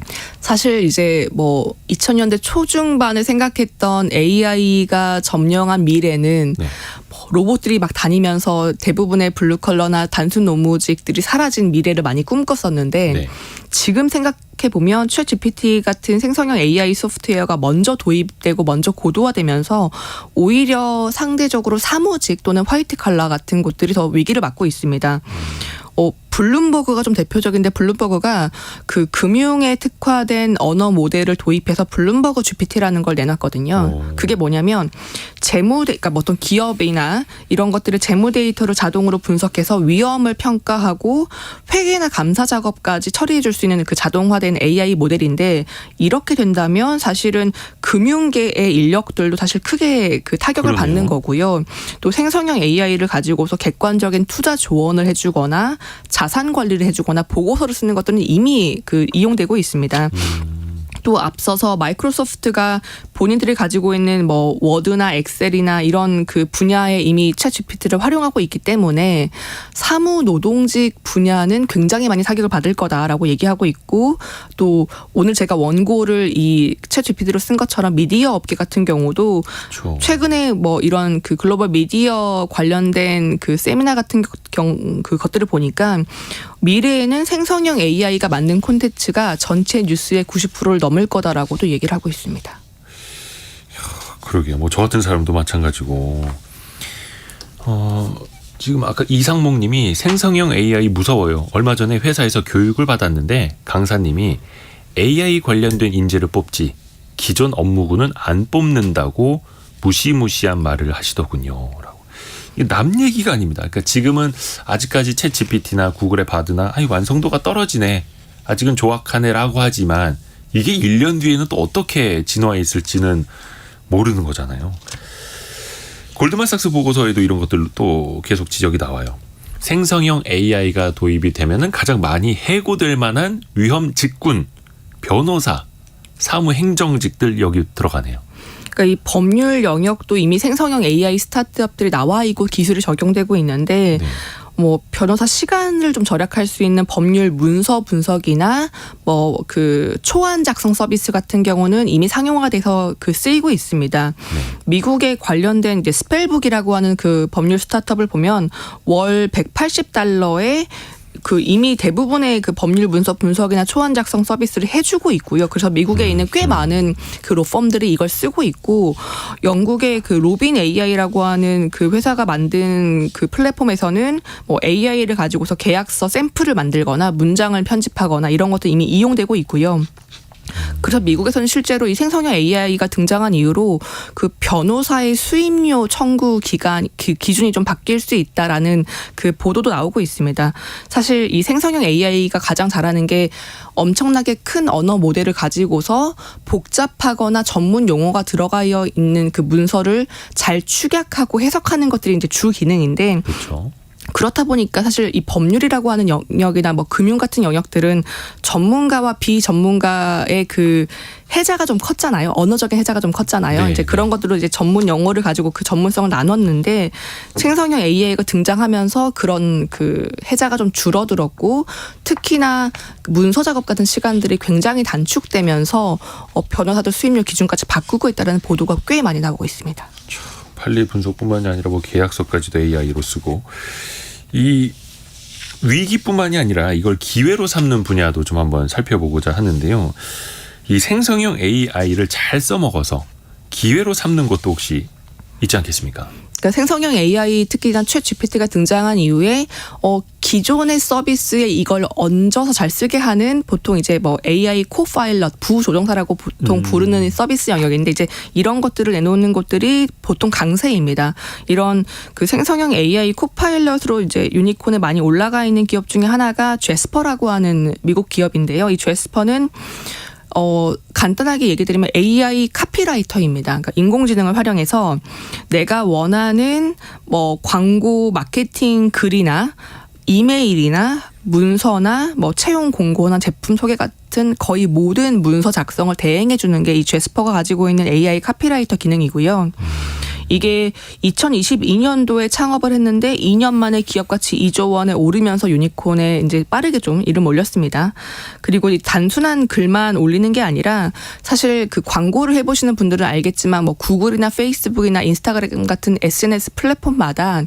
사실 이제 2000년대 초중반에 생각했던 AI가 점령한 미래는 네. 로봇들이 막 다니면서 대부분의 블루 컬러나 단순 노무직들이 사라진 미래를 많이 꿈꿨었는데, 네. 지금 생각해보면 챗 GPT 같은 생성형 AI 소프트웨어가 먼저 도입되고 먼저 고도화되면서 오히려 상대적으로 사무직 또는 화이트 컬러 같은 곳들이 더 위기를 맞고 있습니다. 블룸버그가 좀 대표적인데, 블룸버그가 그 금융에 특화된 언어 모델을 도입해서 블룸버그 GPT라는 걸 내놨거든요. 그게 뭐냐면 그러니까 어떤 기업이나 이런 것들의 재무 데이터를 자동으로 분석해서 위험을 평가하고 회계나 감사 작업까지 처리해 줄 수 있는 그 자동화된 AI 모델인데, 이렇게 된다면 사실은 금융계의 인력들도 사실 크게 그 타격을 그러네요. 받는 거고요. 또 생성형 AI를 가지고서 객관적인 투자 조언을 해주거나 자산 관리를 해주거나 보고서를 쓰는 것들은 이미 이용되고 있습니다. 또 앞서서 마이크로소프트가 본인들이 가지고 있는 뭐 워드나 엑셀이나 이런 그 분야에 이미 챗 GPT를 활용하고 있기 때문에 사무 노동직 분야는 굉장히 많이 타격을 받을 거다라고 얘기하고 있고, 또 오늘 제가 원고를 이 챗 GPT로 쓴 것처럼 미디어 업계 같은 경우도 그렇죠. 최근에 뭐 이런 그 글로벌 미디어 관련된 그 세미나 같은 그 것들을 보니까 미래에는 생성형 AI가 만든 콘텐츠가 전체 뉴스의 90%를 넘을 거다라고도 얘기를 하고 있습니다. 그러게요. 뭐 저 같은 사람도 마찬가지고. 지금 아까 이상목 님이 생성형 AI 무서워요. 얼마 전에 회사에서 교육을 받았는데 강사님이 AI 관련된 인재를 뽑지 기존 업무군은 안 뽑는다고 무시무시한 말을 하시더군요. 라고. 이게 남 얘기가 아닙니다. 그러니까 지금은 아직까지 챗 GPT나 구글의 바드나 완성도가 떨어지네. 아직은 조악하네라고 하지만 이게 1년 뒤에는 또 어떻게 진화해 있을지는 모르는 거잖아요. 골드만삭스 보고서에도 이런 것들 또 계속 지적이 나와요. 생성형 AI가 도입이 되면은 가장 많이 해고될 만한 위험 직군, 변호사, 사무행정직들 여기 들어가네요. 그러니까 이 법률 영역도 이미 생성형 AI 스타트업들이 나와 있고 기술이 적용되고 있는데, 네. 뭐 변호사 시간을 좀 절약할 수 있는 법률 문서 분석이나 뭐 그 초안 작성 서비스 같은 경우는 이미 상용화가 돼서 그 쓰이고 있습니다. 네. 미국에 관련된 이제 스펠북이라고 하는 그 법률 스타트업을 보면 월 $180에 그 이미 대부분의 그 법률 문서 분석이나 초안 작성 서비스를 해주고 있고요. 그래서 미국에 있는 꽤 많은 그 로펌들이 이걸 쓰고 있고, 영국의 그 로빈 AI라고 하는 그 회사가 만든 그 플랫폼에서는 뭐 AI를 가지고서 계약서 샘플을 만들거나 문장을 편집하거나 이런 것도 이미 이용되고 있고요. 그래서 미국에서는 실제로 이 생성형 AI가 등장한 이후로 그 변호사의 수임료 청구 기간 기준이 좀 바뀔 수 있다라는 그 보도도 나오고 있습니다. 사실 이 생성형 AI가 가장 잘하는 게 엄청나게 큰 언어 모델을 가지고서 복잡하거나 전문 용어가 들어가 있는 그 문서를 잘 축약하고 해석하는 것들이 이제 주 기능인데, 그렇죠. 그렇다 보니까 사실 이 법률이라고 하는 영역이나 뭐 금융 같은 영역들은 전문가와 비전문가의 그 해자가 좀 컸잖아요. 언어적인 해자가 좀 컸잖아요. 네, 이제 그런 것들로 이제 전문 용어를 가지고 그 전문성을 나눴는데, 생성형 AI가 등장하면서 그런 그 해자가 좀 줄어들었고, 특히나 문서 작업 같은 시간들이 굉장히 단축되면서 변호사들 수임료 기준까지 바꾸고 있다는 보도가 꽤 많이 나오고 있습니다. 판례 분석뿐만이 아니라 뭐 계약서까지도 AI로 쓰고, 이 위기뿐만이 아니라 이걸 기회로 삼는 분야도 좀 한번 살펴보고자 하는데요. 이 생성형 AI를 잘 써먹어서 기회로 삼는 것도 혹시 있지 않겠습니까? 그러니까 생성형 AI, 특히나 챗 GPT가 등장한 이후에 기존의 서비스에 이걸 얹어서 잘 쓰게 하는, 보통 이제 뭐 AI 코파일럿, 부조정사라고 보통 부르는 서비스 영역인데, 이제 이런 것들을 내놓는 곳들이 보통 강세입니다. 이런 그 생성형 AI 코파일럿으로 이제 유니콘에 많이 올라가 있는 기업 중에 하나가 제스퍼라고 하는 미국 기업인데요. 이 제스퍼는 간단하게 얘기 드리면 AI 카피라이터입니다. 그러니까 인공지능을 활용해서 내가 원하는 뭐 광고 마케팅 글이나 이메일이나 문서나 뭐 채용 공고나 제품 소개 같은 거의 모든 문서 작성을 대행해 주는 게 이 제스퍼가 가지고 있는 AI 카피라이터 기능이고요. 이게 2022년도에 창업을 했는데 2년 만에 기업 가치 2조 원에 오르면서 유니콘에 이제 빠르게 좀 이름 올렸습니다. 그리고 이 단순한 글만 올리는 게 아니라, 사실 그 광고를 해보시는 분들은 알겠지만 뭐 구글이나 페이스북이나 인스타그램 같은 SNS 플랫폼마다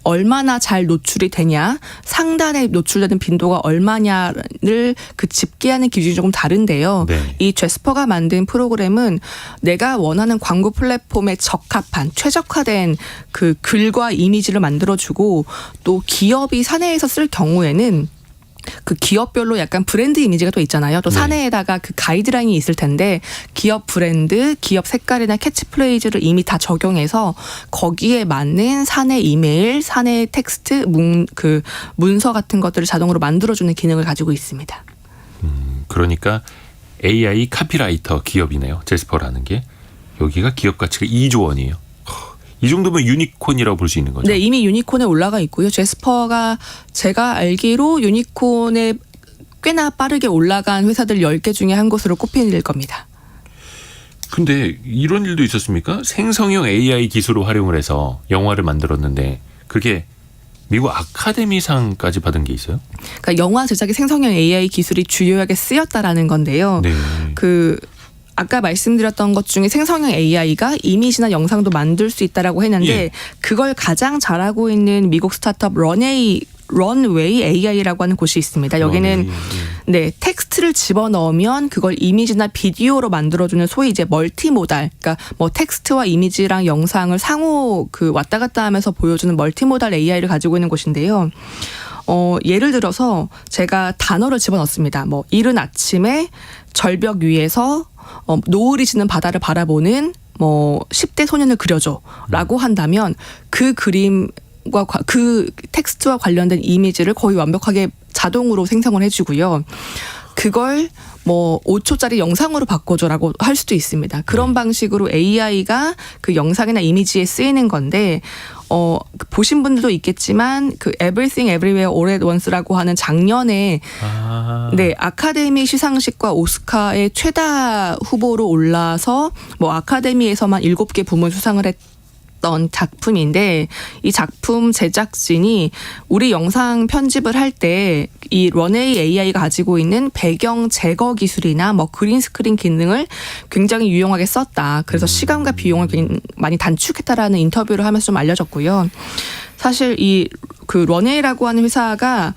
얼마나 잘 노출이 되냐, 상단에 노출되는 빈도가 얼마냐를 그 집계하는 기준이 조금 다른데요. 네. 이 제스퍼가 만든 프로그램은 내가 원하는 광고 플랫폼에 적합한 최적화된 그 글과 이미지를 만들어주고, 또 기업이 사내에서 쓸 경우에는 그 기업별로 약간 브랜드 이미지가 또 있잖아요. 또 네. 사내에다가 그 가이드라인이 있을 텐데, 기업 브랜드, 기업 색깔이나 캐치프레이즈를 이미 다 적용해서 거기에 맞는 사내 이메일, 사내 텍스트, 그 문서 같은 것들을 자동으로 만들어주는 기능을 가지고 있습니다. 그러니까 AI 카피라이터 기업이네요. 제스퍼라는 게. 여기가 기업 가치가 2조 원이에요. 이 정도면 유니콘이라고 볼 수 있는 거죠? 네, 이미 유니콘에 올라가 있고요. 제스퍼가 제가 알기로 유니콘에 꽤나 빠르게 올라간 회사들 10개 중에 한 곳으로 꼽힐 겁니다. 근데 이런 일도 있었습니까? 생성형 AI 기술을 활용을 해서 영화를 만들었는데 그게 미국 아카데미상까지 받은 게 있어요? 그러니까 영화 제작에 생성형 AI 기술이 주요하게 쓰였다라는 건데요. 네. 그 아까 말씀드렸던 것 중에 생성형 AI가 이미지나 영상도 만들 수 있다라고 했는데 예. 그걸 가장 잘하고 있는 미국 스타트업 런웨이 AI라고 하는 곳이 있습니다. 여기는 네, 텍스트를 집어넣으면 그걸 이미지나 비디오로 만들어주는 소위 이제 멀티모달, 그러니까 뭐 텍스트와 이미지랑 영상을 상호 그 왔다 갔다 하면서 보여주는 멀티모달 AI를 가지고 있는 곳인데요. 예를 들어서 제가 단어를 집어넣습니다. 뭐 이른 아침에 절벽 위에서 노을이 지는 바다를 바라보는 뭐 10대 소년을 그려줘라고 한다면 그 그림 그 텍스트와 관련된 이미지를 거의 완벽하게 자동으로 생성을 해주고요. 그걸 뭐 5초짜리 영상으로 바꿔줘라고 할 수도 있습니다. 그런 방식으로 AI가 그 영상이나 이미지에 쓰이는 건데 보신 분들도 있겠지만 그 Everything Everywhere All at Once라고 하는 작년에 네, 아카데미 시상식과 오스카의 최다 후보로 올라서 뭐 아카데미에서만 7개 부문 수상을 했던 작품인데 이 작품 제작진이 우리 영상 편집을 할 때 이 런웨이 AI가 가지고 있는 배경 제거 기술이나 뭐 그린 스크린 기능을 굉장히 유용하게 썼다. 그래서 시간과 비용을 많이 단축했다라는 인터뷰를 하면서 좀 알려졌고요. 사실 이 그 런웨이라고 하는 회사가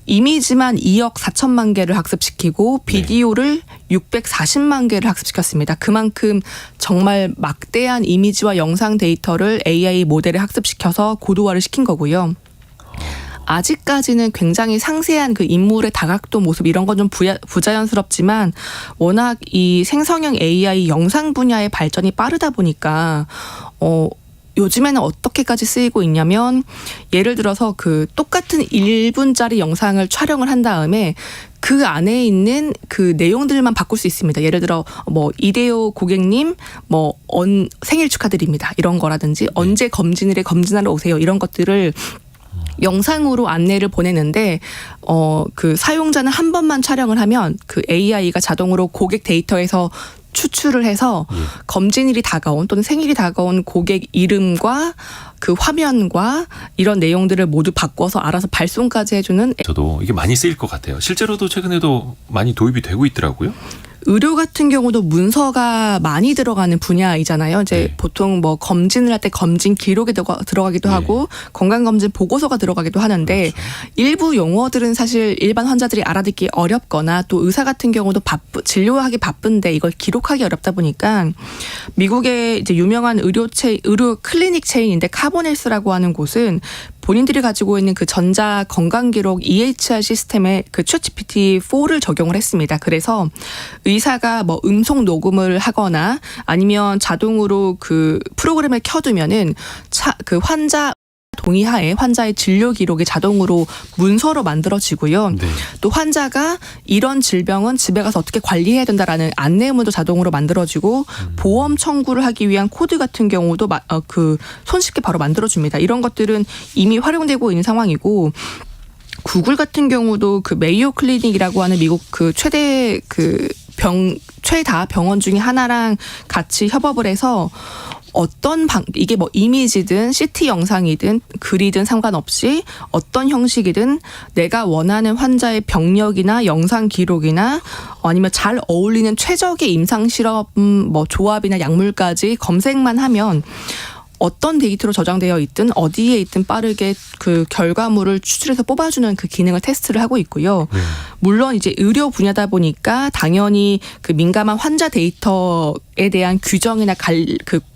이미지만 2억 4천만 개를 학습시키고 비디오를 640만 개를 학습시켰습니다. 그만큼 정말 막대한 이미지와 영상 데이터를 AI 모델에 학습시켜서 고도화를 시킨 거고요. 아직까지는 굉장히 상세한 그 인물의 다각도 모습 이런 건 좀 부자연스럽지만 워낙 이 생성형 AI 영상 분야의 발전이 빠르다 보니까 요즘에는 어떻게까지 쓰이고 있냐면 예를 들어서 그 똑같은 1분짜리 영상을 촬영을 한 다음에 그 안에 있는 그 내용들만 바꿀 수 있습니다. 예를 들어 뭐 이대호 고객님 뭐 생일 축하드립니다. 이런 거라든지 언제 검진하러 오세요. 이런 것들을 영상으로 안내를 보내는데 그 사용자는 한 번만 촬영을 하면 그 AI가 자동으로 고객 데이터에서 추출을 해서 검진일이 다가온 또는 생일이 다가온 고객 이름과 그 화면과 이런 내용들을 모두 바꿔서 알아서 발송까지 해주는. 저도 이게 많이 쓰일 것 같아요. 실제로도 최근에도 많이 도입이 되고 있더라고요. 의료 같은 경우도 문서가 많이 들어가는 분야이잖아요. 이제 네. 보통 보통 뭐 검진을 할 때 검진 기록이 들어가기도 네. 하고 건강검진 보고서가 들어가기도 하는데 그렇죠. 일부 용어들은 사실 일반 환자들이 알아듣기 어렵거나 또 의사 같은 경우도 진료하기 바쁜데 이걸 기록하기 어렵다 보니까 미국의 이제 유명한 의료 클리닉 체인인데 카보넬스라고 하는 곳은 본인들이 가지고 있는 그 전자 건강 기록 EHR 시스템에 그 ChatGPT-4를 적용을 했습니다. 그래서 의사가 뭐 음성 녹음을 하거나 아니면 자동으로 그 프로그램을 켜두면은 그 환자 동의하에 환자의 진료 기록이 자동으로 문서로 만들어지고요. 네. 또 환자가 이런 질병은 집에 가서 어떻게 관리해야 된다라는 안내문도 자동으로 만들어지고 보험 청구를 하기 위한 코드 같은 경우도 그 손쉽게 바로 만들어줍니다. 이런 것들은 이미 활용되고 있는 상황이고 구글 같은 경우도 그 메이오 클리닉이라고 하는 미국 그 최다 병원 중에 하나랑 같이 협업을 해서 이게 뭐 이미지든 CT 영상이든 글이든 상관없이 어떤 형식이든 내가 원하는 환자의 병력이나 영상 기록이나 아니면 잘 어울리는 최적의 임상 실험 뭐 조합이나 약물까지 검색만 하면 어떤 데이터로 저장되어 있든 어디에 있든 빠르게 그 결과물을 추출해서 뽑아주는 그 기능을 테스트를 하고 있고요. 물론 이제 의료 분야다 보니까 당연히 그 민감한 환자 데이터에 대한 규정이나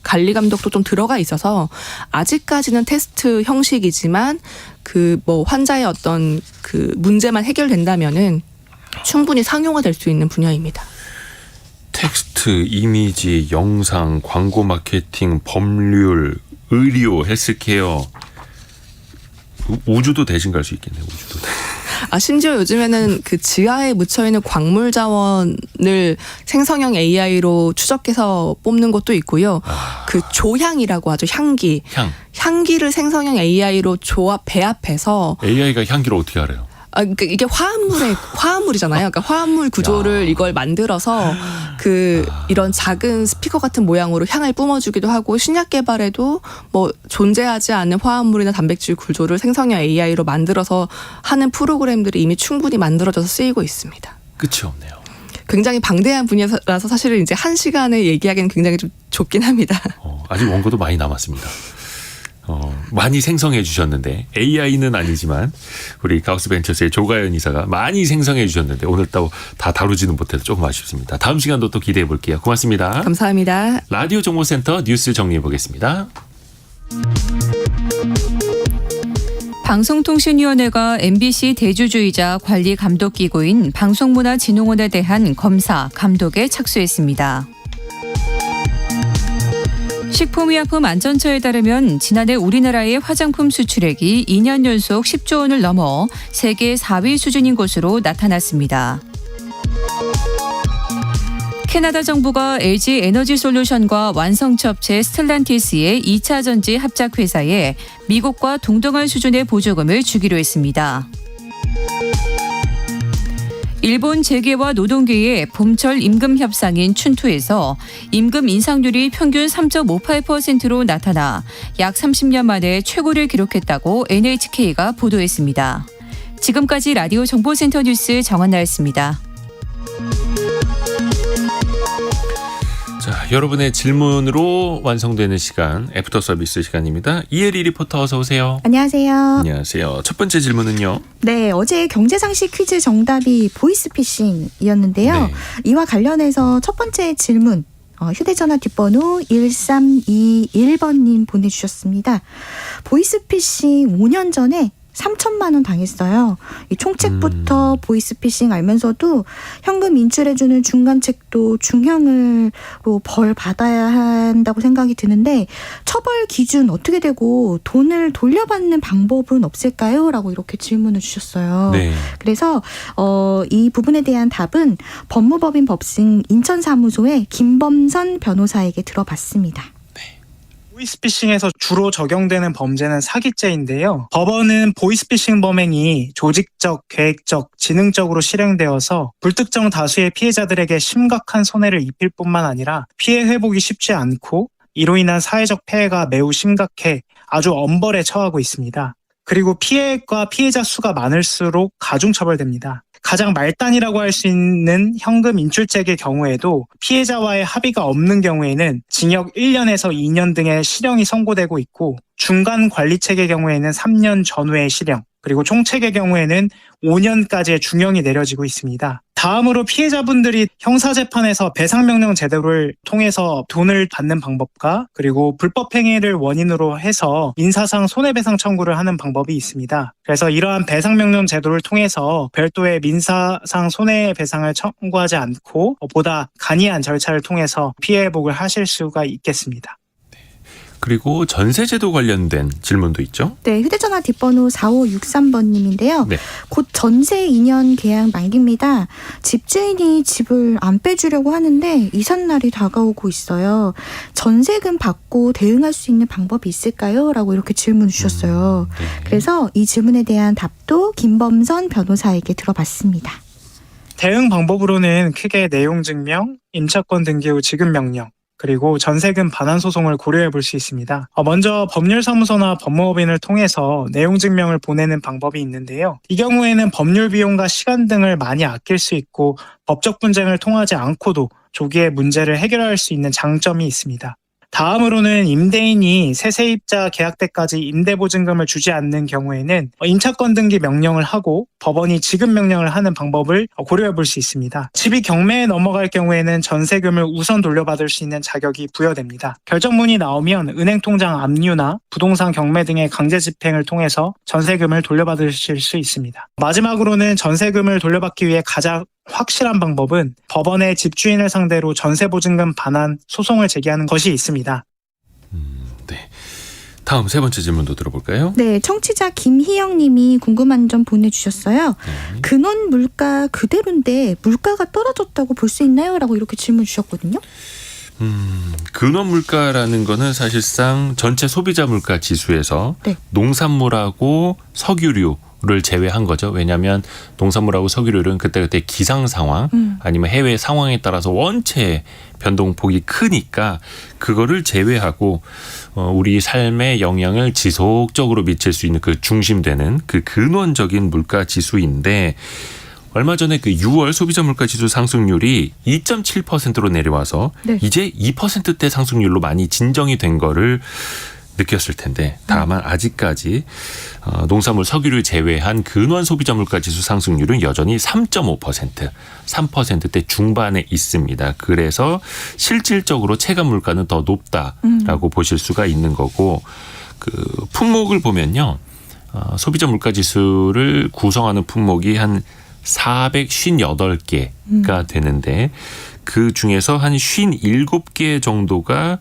관리 감독도 좀 들어가 있어서 아직까지는 테스트 형식이지만 그 뭐 환자의 어떤 그 문제만 해결된다면은 충분히 상용화될 수 있는 분야입니다. 텍스트, 이미지, 영상, 광고 마케팅, 법률, 의료, 헬스케어, 우주도 대신 갈 수 있겠네요. 우주도. 심지어 요즘에는 그 지하에 묻혀있는 광물 자원을 생성형 AI로 추적해서 뽑는 것도 있고요. 그 조향이라고 하죠. 향기를 생성형 AI로 배합해서 AI가 향기를 어떻게 알아요? 그러니까 이게 화합물이잖아요. 그러니까 화합물 구조를 이걸 만들어서 이런 작은 스피커 같은 모양으로 향을 뿜어주기도 하고 신약 개발에도 뭐 존재하지 않는 화합물이나 단백질 구조를 생성형 AI로 만들어서 하는 프로그램들이 이미 충분히 만들어져서 쓰이고 있습니다. 끝이 없네요. 굉장히 방대한 분야라서 사실은 이제 한 시간에 얘기하기는 굉장히 좀 좁긴 합니다. 아직 원고도 많이 남았습니다. 많이 생성해 주셨는데 AI는 아니지만 우리 가우스벤처스의 조가연 이사가 많이 생성해 주셨는데 오늘 또 다 다루지는 못해서 조금 아쉽습니다. 다음 시간도 또 기대해 볼게요. 고맙습니다. 감사합니다. 라디오 정보센터 뉴스 정리해 보겠습니다. 방송통신위원회가 MBC 대주주이자 관리 감독기구인 방송문화진흥원에 대한 검사, 감독에 착수했습니다. 식품의약품안전처에 따르면 지난해 우리나라의 화장품 수출액이 2년 연속 10조 원을 넘어 세계 4위 수준인 것으로 나타났습니다. 캐나다 정부가 LG 에너지솔루션과 완성체 업체 스텔란티스의 2차 전지 합작 회사에 미국과 동등한 수준의 보조금을 주기로 했습니다. 일본 재계와 노동계의 봄철 임금 협상인 춘투에서 임금 인상률이 평균 3.58%로 나타나 약 30년 만에 최고를 기록했다고 NHK가 보도했습니다. 지금까지 라디오 정보센터 뉴스 정한나였습니다. 자, 여러분의 질문으로 완성되는 시간, 애프터 서비스 시간입니다. 이혜리 리포터 어서 오세요. 안녕하세요. 안녕하세요. 첫 번째 질문은요. 네, 어제 경제상식 퀴즈 정답이 보이스피싱이었는데요. 네. 이와 관련해서 첫 번째 질문, 휴대전화 뒷번호 1321번님 보내주셨습니다. 보이스피싱 5년 전에 3천만 원 당했어요. 이 총책부터 보이스피싱 알면서도 현금 인출해주는 중간책도 중형으로 벌 받아야 한다고 생각이 드는데 처벌 기준 어떻게 되고 돈을 돌려받는 방법은 없을까요? 라고 이렇게 질문을 주셨어요. 네. 그래서 이 부분에 대한 답은 법무법인 법승 인천사무소의 김범선 변호사에게 들어봤습니다. 보이스피싱에서 주로 적용되는 범죄는 사기죄인데요. 법원은 보이스피싱 범행이 조직적, 계획적, 지능적으로 실행되어서 불특정 다수의 피해자들에게 심각한 손해를 입힐 뿐만 아니라 피해 회복이 쉽지 않고 이로 인한 사회적 폐해가 매우 심각해 아주 엄벌에 처하고 있습니다. 그리고 피해액과 피해자 수가 많을수록 가중처벌됩니다. 가장 말단이라고 할 수 있는 현금 인출책의 경우에도 피해자와의 합의가 없는 경우에는 징역 1년에서 2년 등의 실형이 선고되고 있고 중간 관리책의 경우에는 3년 전후의 실형, 그리고 총책의 경우에는 5년까지의 중형이 내려지고 있습니다. 다음으로 피해자분들이 형사재판에서 배상명령 제도를 통해서 돈을 받는 방법과 그리고 불법행위를 원인으로 해서 민사상 손해배상 청구를 하는 방법이 있습니다. 그래서 이러한 배상명령 제도를 통해서 별도의 민사상 손해배상을 청구하지 않고 보다 간이한 절차를 통해서 피해 회복을 하실 수가 있겠습니다. 그리고 전세제도 관련된 질문도 있죠. 네, 휴대전화 뒷번호 4563번님인데요. 네. 곧 전세 2년 계약 만기입니다. 집주인이 집을 안 빼주려고 하는데 이삿날이 다가오고 있어요. 전세금 받고 대응할 수 있는 방법이 있을까요? 라고 이렇게 질문 주셨어요. 네. 그래서 이 질문에 대한 답도 김범선 변호사에게 들어봤습니다. 대응 방법으로는 크게 내용 증명, 임차권 등기 후 지급 명령, 그리고 전세금 반환 소송을 고려해 볼 수 있습니다. 먼저 법률사무소나 법무법인을 통해서 내용 증명을 보내는 방법이 있는데요. 이 경우에는 법률 비용과 시간 등을 많이 아낄 수 있고 법적 분쟁을 통하지 않고도 조기에 문제를 해결할 수 있는 장점이 있습니다. 다음으로는 임대인이 새 세입자 계약 때까지 임대보증금을 주지 않는 경우에는 임차권 등기 명령을 하고 법원이 지급 명령을 하는 방법을 고려해 볼 수 있습니다. 집이 경매에 넘어갈 경우에는 전세금을 우선 돌려받을 수 있는 자격이 부여됩니다. 결정문이 나오면 은행 통장 압류나 부동산 경매 등의 강제 집행을 통해서 전세금을 돌려받으실 수 있습니다. 마지막으로는 전세금을 돌려받기 위해 가장 확실한 방법은 법원의 집주인을 상대로 전세보증금 반환 소송을 제기하는 것이 있습니다. 네. 다음 세 번째 질문도 들어볼까요? 네, 청취자 김희영 님이 궁금한 점 보내주셨어요. 네. 근원 물가 그대로인데 물가가 떨어졌다고 볼 수 있나요? 라고 이렇게 질문 주셨거든요. 근원 물가라는 거는 사실상 전체 소비자 물가 지수에서 네. 농산물하고 석유류, 를 제외한 거죠. 왜냐하면 농산물하고 석유류는 그때그때 기상 상황 아니면 해외 상황에 따라서 원체 변동폭이 크니까 그거를 제외하고 우리 삶에 영향을 지속적으로 미칠 수 있는 그 중심되는 그 근원적인 물가 지수인데 얼마 전에 그 6월 소비자 물가 지수 상승률이 2.7%로 내려와서 네. 이제 2%대 상승률로 많이 진정이 된 거를 느꼈을 텐데 다만 아직까지 농산물 석유를 제외한 근원 소비자 물가 지수 상승률은 여전히 3.5%, 3%대 중반에 있습니다. 그래서 실질적으로 체감 물가는 더 높다라고 보실 수가 있는 거고 그 품목을 보면요. 소비자 물가 지수를 구성하는 품목이 한 458개가 되는데 그 중에서 한 57개 정도가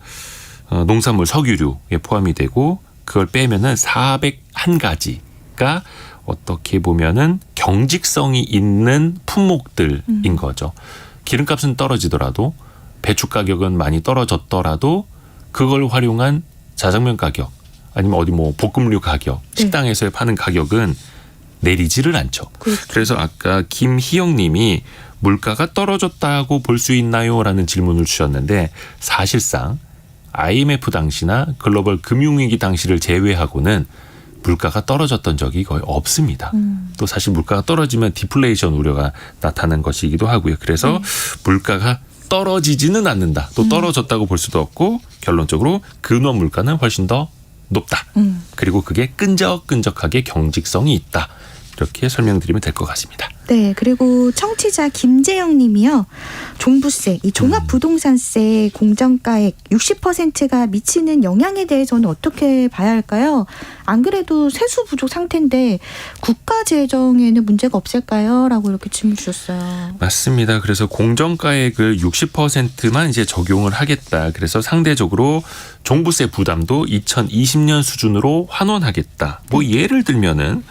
농산물 석유류에 포함이 되고 그걸 빼면은 401가지가 어떻게 보면은 경직성이 있는 품목들인 거죠. 기름값은 떨어지더라도 배추 가격은 많이 떨어졌더라도 그걸 활용한 자장면 가격 아니면 어디 뭐 볶음류 가격 식당에서 파는 가격은 내리지를 않죠. 그렇죠. 그래서 아까 김희영 님이 물가가 떨어졌다고 볼 수 있나요? 라는 질문을 주셨는데 사실상 IMF 당시나 글로벌 금융위기 당시를 제외하고는 물가가 떨어졌던 적이 거의 없습니다. 또 사실 물가가 떨어지면 디플레이션 우려가 나타나는 것이기도 하고요. 그래서 물가가 떨어지지는 않는다. 또 떨어졌다고 볼 수도 없고 결론적으로 근원 물가는 훨씬 더 높다. 그리고 그게 끈적끈적하게 경직성이 있다. 이렇게 설명드리면 될 것 같습니다. 네, 그리고 청취자 김재영 님이요. 종부세, 이 종합부동산세 공정가액 60%가 미치는 영향에 대해서는 어떻게 봐야 할까요? 안 그래도 세수 부족 상태인데 국가 재정에는 문제가 없을까요? 라고 이렇게 질문 주셨어요. 맞습니다. 그래서 공정가액을 60%만 이제 적용을 하겠다. 그래서 상대적으로 종부세 부담도 2020년 수준으로 환원하겠다. 뭐 예를 들면은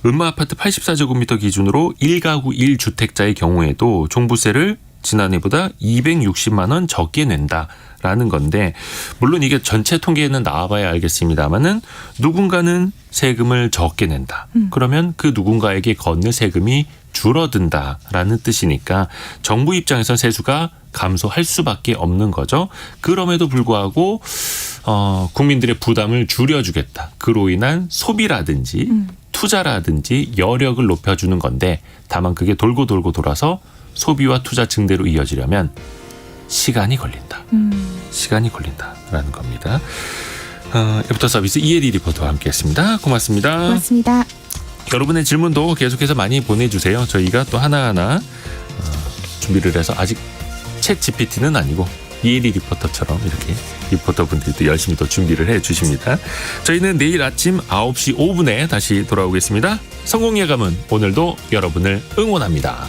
음마아파트 84제곱미터 기준으로 1가구 1주택자의 경우에도 종부세를 지난해보다 260만 원 적게 낸다라는 건데 물론 이게 전체 통계에는 나와봐야 알겠습니다만은 누군가는 세금을 적게 낸다. 그러면 그 누군가에게 걷는 세금이 줄어든다라는 뜻이니까 정부 입장에서 세수가 감소할 수밖에 없는 거죠. 그럼에도 불구하고 국민들의 부담을 줄여주겠다. 그로 인한 소비라든지 투자라든지 여력을 높여주는 건데 다만 그게 돌고 돌아서 소비와 투자 증대로 이어지려면 시간이 걸린다. 시간이 걸린다라는 겁니다. 애프터 서비스 이혜리 리포터와 함께했습니다. 고맙습니다. 고맙습니다. 여러분의 질문도 계속해서 많이 보내주세요. 저희가 또 하나하나 준비를 해서 아직 챗 GPT는 아니고 이혜리 리포터처럼 이렇게 리포터분들도 열심히 또 준비를 해주십니다. 저희는 내일 아침 9시 5분에 다시 돌아오겠습니다. 성공예감은 오늘도 여러분을 응원합니다.